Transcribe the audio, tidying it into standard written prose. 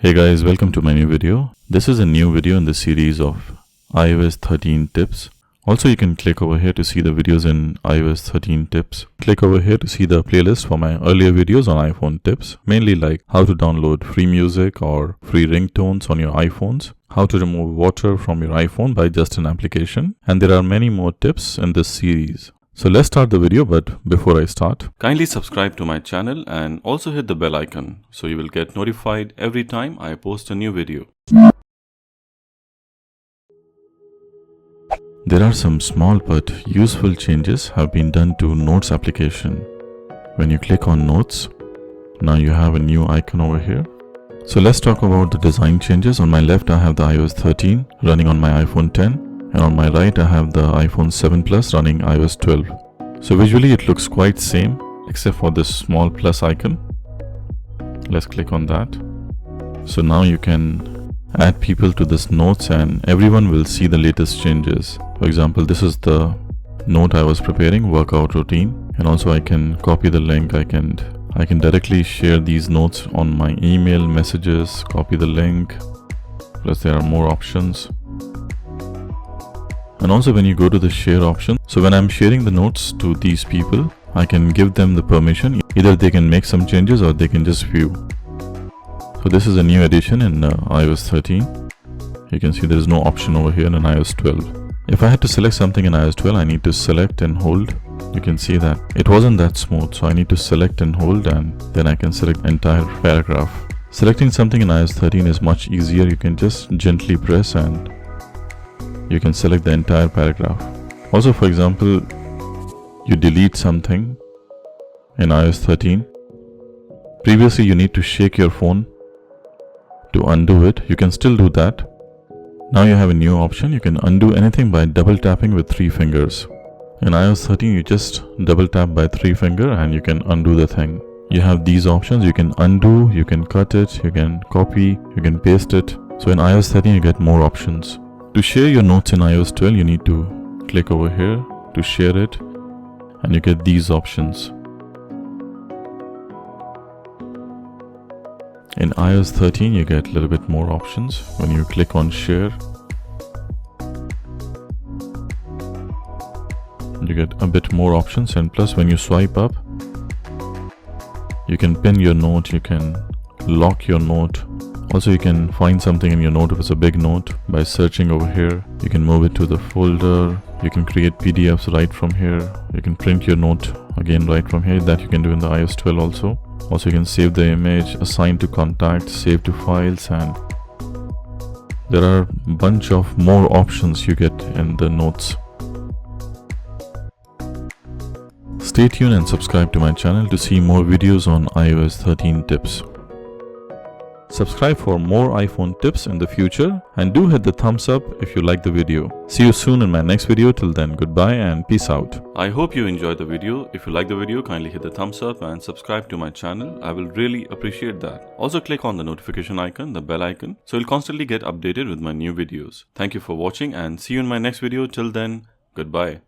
Hey guys, welcome to my new video. This is a new video in the series of iOS 13 tips. Also, you can click over here to see the videos in iOS 13 tips. Click over here to see the playlist for my earlier videos on iPhone tips, mainly like how to download free music or free ringtones on your iPhones, how to remove water from your iPhone by just an application, and there are many more tips in this series. So let's start the video, but before I start, kindly subscribe to my channel and also hit the bell icon so you will get notified every time I post a new video. There are some small but useful changes have been done to Notes application. When you click on Notes, now you have a new icon over here. So let's talk about the design changes. On my left I have the iOS 13 running on my iPhone 10. And on my right I have the iPhone 7 Plus running iOS 12. So visually it looks quite same except for this small plus icon. Let's click on that. So now you can add people to this notes and everyone will see the latest changes. For example, this is the note I was preparing, workout routine, and also I can copy the link. I can directly share these notes on my email messages, copy the link, plus there are more options. And also when you go to the share option, so when I'm sharing the notes to these people, I can give them the permission. Either they can make some changes or they can just view. So this is a new addition in iOS 13. You can see there is no option over here in iOS 12. If I had to select something in iOS 12, I need to select and hold. You can see that it wasn't that smooth, so I need to select and hold, and then I can select entire paragraph. Selecting something in iOS 13 is much easier. You can just gently press and you can select the entire paragraph. Also, for example, you delete something in iOS 13. Previously, you need to shake your phone to undo it. You can still do that. Now you have a new option. You can undo anything by double tapping with 3 fingers. In iOS 13, you just double tap by 3 fingers and you can undo the thing. You have these options. You can undo, you can cut it, you can copy, you can paste it. So in iOS 13, you get more options. To share your notes in iOS 12, you need to click over here to share it and you get these options. In iOS 13, you get a little bit more options. When you click on share, you get a bit more options, and plus when you swipe up, you can pin your note, you can lock your note. Also, you can find something in your note if it's a big note by searching over here. You can move it to the folder. You can create PDFs right from here. You can print your note again right from here. That you can do in the iOS 12 also. Also, you can save the image, assign to contacts, save to files, and there are a bunch of more options you get in the notes. Stay tuned and subscribe to my channel to see more videos on iOS 13 tips. Subscribe for more iPhone tips in the future, and do hit the thumbs up if you like the video. See you soon in my next video. Till then, goodbye and peace out. I hope you enjoyed the video. If you like the video, kindly hit the thumbs up and subscribe to my channel. I will really appreciate that. Also click on the notification icon, the bell icon, so you'll constantly get updated with my new videos. Thank you for watching and see you in my next video. Till then, goodbye.